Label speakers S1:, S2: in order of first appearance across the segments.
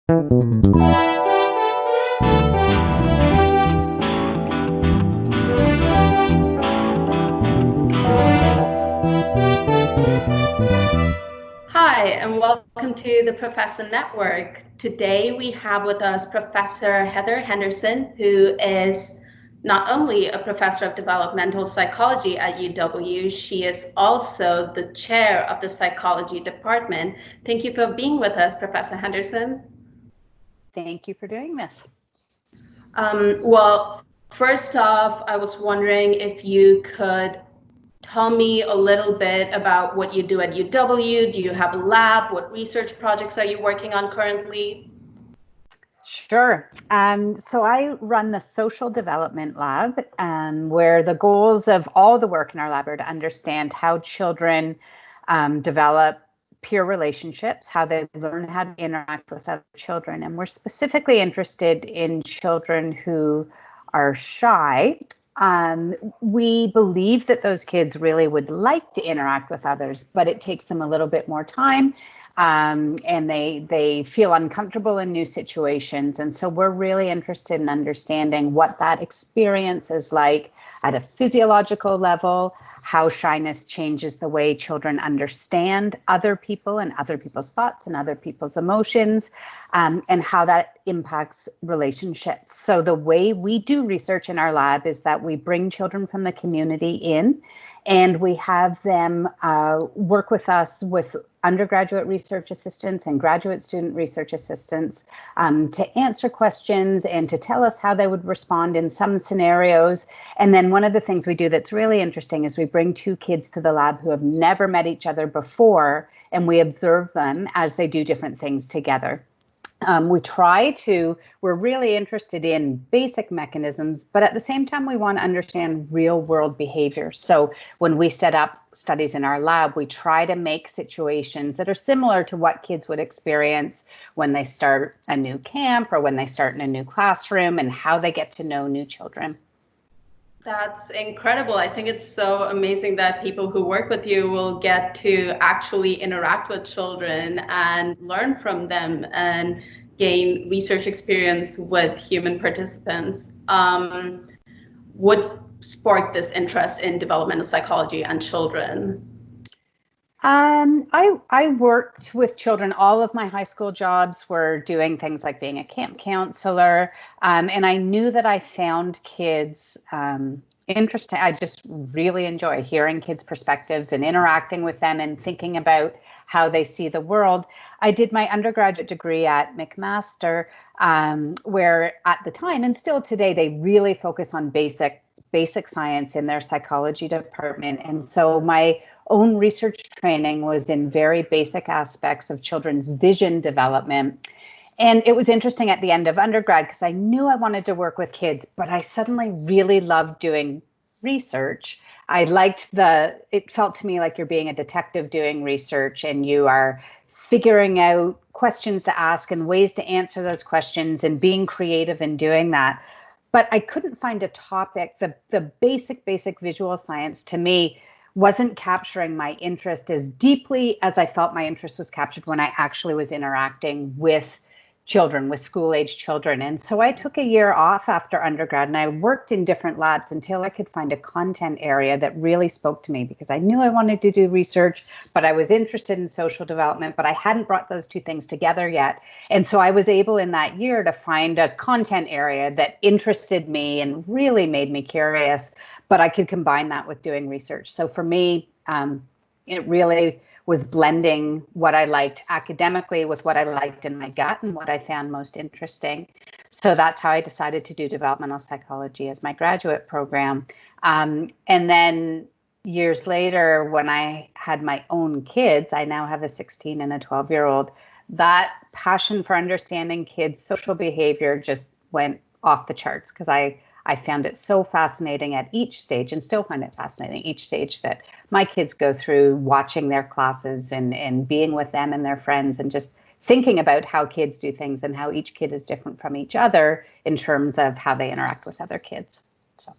S1: Hi, and welcome to the Professor Network. Today we have with us Professor Heather Henderson, who is not only a professor of developmental psychology at UW, she is also the chair of the psychology department. Thank you for being with us, Professor Henderson.
S2: Thank you for doing this.
S1: Well, first off, I was wondering if you could tell me a little bit about what you do at UW. Do you have a lab? What research projects are you working on currently?
S2: Sure. So I run the social development lab, where the goals of all the work in our lab are to understand how children develop peer relationships, how they learn how to interact with other children. And we're specifically interested in children who are shy. We believe that those kids really would like to interact with others, but it takes them a little bit more time. And they feel uncomfortable in new situations. And so we're really interested in understanding what that experience is like at a physiological level, how shyness changes the way children understand other people and other people's thoughts and other people's emotions, and how that impacts relationships. So the way we do research in our lab is that we bring children from the community in, and we have them work with us with undergraduate research assistants and graduate student research assistants to answer questions and to tell us how they would respond in some scenarios. And then one of the things we do that's really interesting is we bring two kids to the lab who have never met each other before, and we observe them as they do different things together. We're really interested in basic mechanisms, but at the same time, we want to understand real world behavior. So when we set up studies in our lab, we try to make situations that are similar to what kids would experience when they start a new camp or when they start in a new classroom, and how they get to know new children.
S1: That's incredible. I think it's so amazing that people who work with you will get to actually interact with children and learn from them and gain research experience with human participants. What sparked this interest in developmental psychology and children?
S2: I worked with children. All of my high school jobs were doing things like being a camp counselor. And I knew that I found kids interesting. I just really enjoy hearing kids' perspectives and interacting with them and thinking about how they see the world. I did my undergraduate degree at McMaster, where at the time and still today, they really focus on basic science in their psychology department. And so my own research training was in very basic aspects of children's vision development. And it was interesting at the end of undergrad because I knew I wanted to work with kids, but I suddenly really loved doing research. It felt to me like you're being a detective doing research, and you are figuring out questions to ask and ways to answer those questions and being creative in doing that. But I couldn't find a topic. The basic visual science to me wasn't capturing my interest as deeply as I felt my interest was captured when I actually was interacting with children, with school-age children. And so I took a year off after undergrad, and I worked in different labs until I could find a content area that really spoke to me, because I knew I wanted to do research, but I was interested in social development, but I hadn't brought those two things together yet. And so I was able in that year to find a content area that interested me and really made me curious, but I could combine that with doing research. So for me, it really was blending what I liked academically with what I liked in my gut and what I found most interesting. So that's how I decided to do developmental psychology as my graduate program. And then years later, when I had my own kids, I now have a 16 and a 12-year-old, that passion for understanding kids' social behavior just went off the charts, because I found it so fascinating at each stage, and still find it fascinating each stage that my kids go through, watching their classes and being with them and their friends, and just thinking about how kids do things and how each kid is different from each other in terms of how they interact with other kids. So.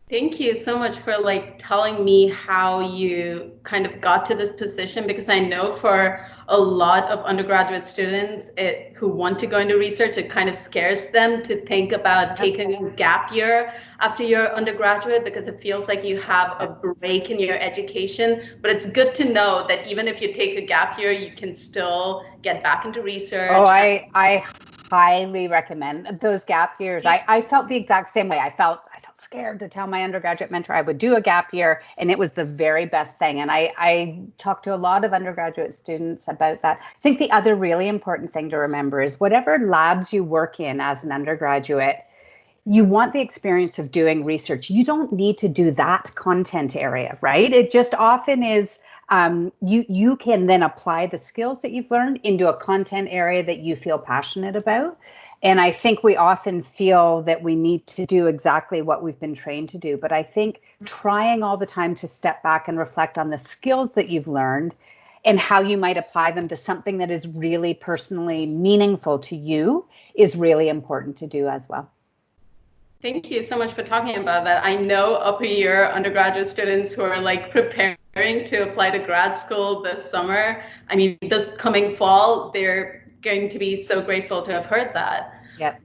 S1: Thank you so much for telling me how you kind of got to this position, because I know for a lot of undergraduate students who want to go into research, it kind of scares them to think about taking a gap year after your undergraduate, because it feels like you have a break in your education. But it's good to know that even if you take a gap year, you can still get back into research.
S2: Oh, I highly recommend those gap years. I felt the exact same way. I felt scared to tell my undergraduate mentor I would do a gap year, and it was the very best thing. And I talked to a lot of undergraduate students about that. I think the other really important thing to remember is whatever labs you work in as an undergraduate, you want the experience of doing research. You don't need to do that content area, right? It just often is, you can then apply the skills that you've learned into a content area that you feel passionate about. And I think we often feel that we need to do exactly what we've been trained to do. But I think trying all the time to step back and reflect on the skills that you've learned and how you might apply them to something that is really personally meaningful to you is really important to do as well.
S1: Thank you so much for talking about that. I know upper year undergraduate students who are like preparing to apply to grad school this summer. I mean, this coming fall, they're going to be so grateful to have heard that.
S2: Yep.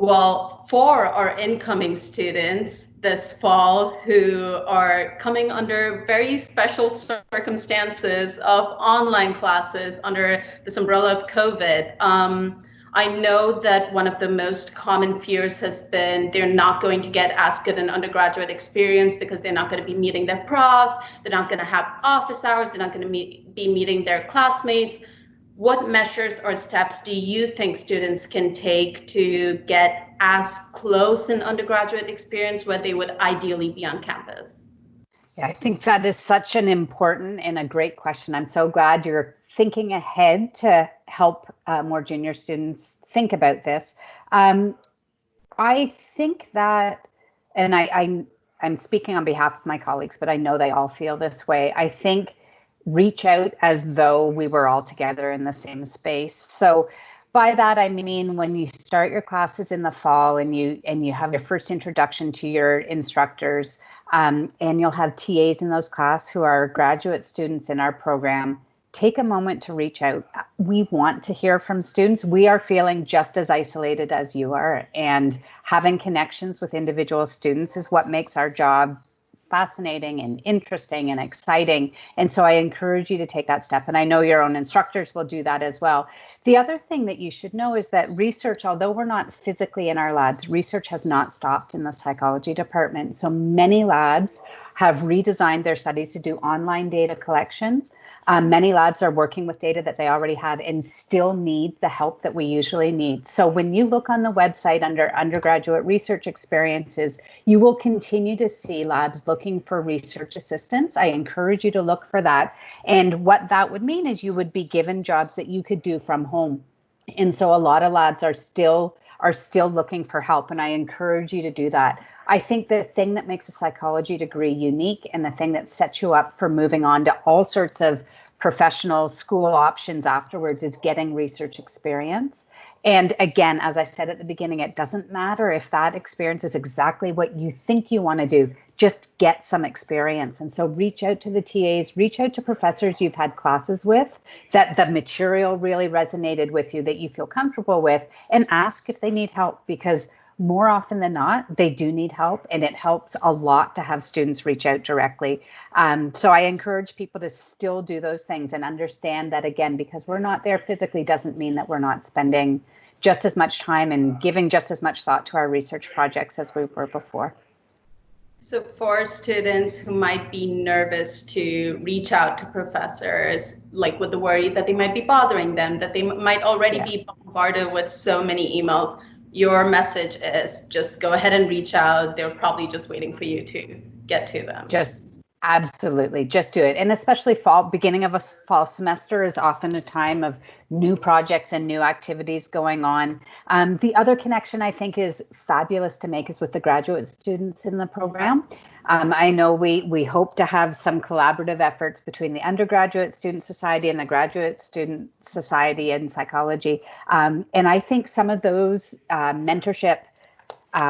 S1: Well, for our incoming students this fall who are coming under very special circumstances of online classes under this umbrella of COVID, I know that one of the most common fears has been they're not going to get as good an undergraduate experience because they're not going to be meeting their profs, they're not going to have office hours, they're not going to be meeting their classmates. What measures or steps do you think students can take to get as close an undergraduate experience where they would ideally be on campus?
S2: Yeah, I think that is such an important and a great question. I'm so glad you're thinking ahead to help more junior students think about this. I think that, and I'm speaking on behalf of my colleagues, but I know they all feel this way. I think reach out as though we were all together in the same space. So by that, I mean, when you start your classes in the fall and you have your first introduction to your instructors, and you'll have TAs in those classes who are graduate students in our program, take a moment to reach out. We want to hear from students. We are feeling just as isolated as you are, and having connections with individual students is what makes our job fascinating and interesting and exciting. And so I encourage you to take that step. And I know your own instructors will do that as well. The other thing that you should know is that research, although we're not physically in our labs, research has not stopped in the psychology department. So many labs have redesigned their studies to do online data collections. Many labs are working with data that they already have and still need the help that we usually need. So when you look on the website under undergraduate research experiences, you will continue to see labs looking for research assistants. I encourage you to look for that. And what that would mean is you would be given jobs that you could do from home. And so a lot of labs are still looking for help, and I encourage you to do that. I think the thing that makes a psychology degree unique and the thing that sets you up for moving on to all sorts of professional school options afterwards is getting research experience. And again, as I said at the beginning, it doesn't matter if that experience is exactly what you think you want to do, just get some experience. And so reach out to the TAs, reach out to professors you've had classes with, that the material really resonated with you, that you feel comfortable with, and ask if they need help, because more often than not, they do need help, and it helps a lot to have students reach out directly. So I encourage people to still do those things and understand that, again, because we're not there physically doesn't mean that we're not spending just as much time and giving just as much thought to our research projects as we were before.
S1: So for students who might be nervous to reach out to professors, like with the worry that they might be bothering them, that they might already be bombarded with so many emails, your message is just go ahead and reach out. They're probably just waiting for you to get to them.
S2: Absolutely, just do it. And especially beginning of a fall semester is often a time of new projects and new activities going on. The other connection I think is fabulous to make is with the graduate students in the program. I know we hope to have some collaborative efforts between the undergraduate student society and the graduate student society in psychology. And I think some of those mentorship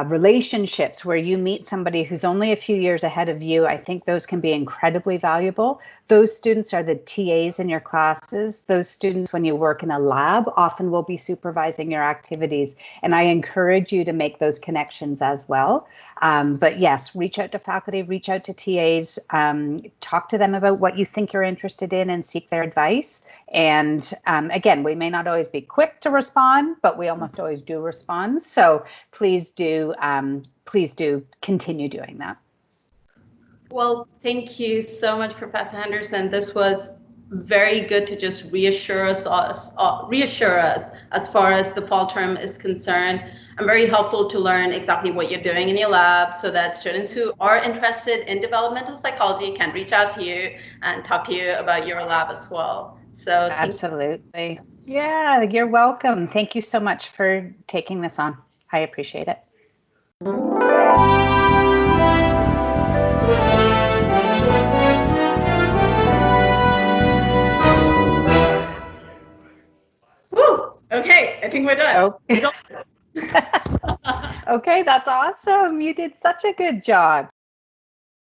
S2: relationships where you meet somebody who's only a few years ahead of you, I think those can be incredibly valuable Those students are the TAs in your classes. Those students, when you work in a lab, often will be supervising your activities. And I encourage you to make those connections as well. But yes, reach out to faculty, reach out to TAs, talk to them about what you think you're interested in and seek their advice. And again, we may not always be quick to respond, but we almost always do respond. So please do continue doing that.
S1: Well, thank you so much, Professor Henderson. This was very good to just reassure us as far as the fall term is concerned, and very helpful to learn exactly what you're doing in your lab so that students who are interested in developmental psychology can reach out to you and talk to you about your lab as well. So
S2: absolutely. Yeah, you're welcome. Thank you so much for taking this on. I appreciate it.
S1: Woo! Okay, I think we're done.
S2: Okay, that's awesome. You did such a good job.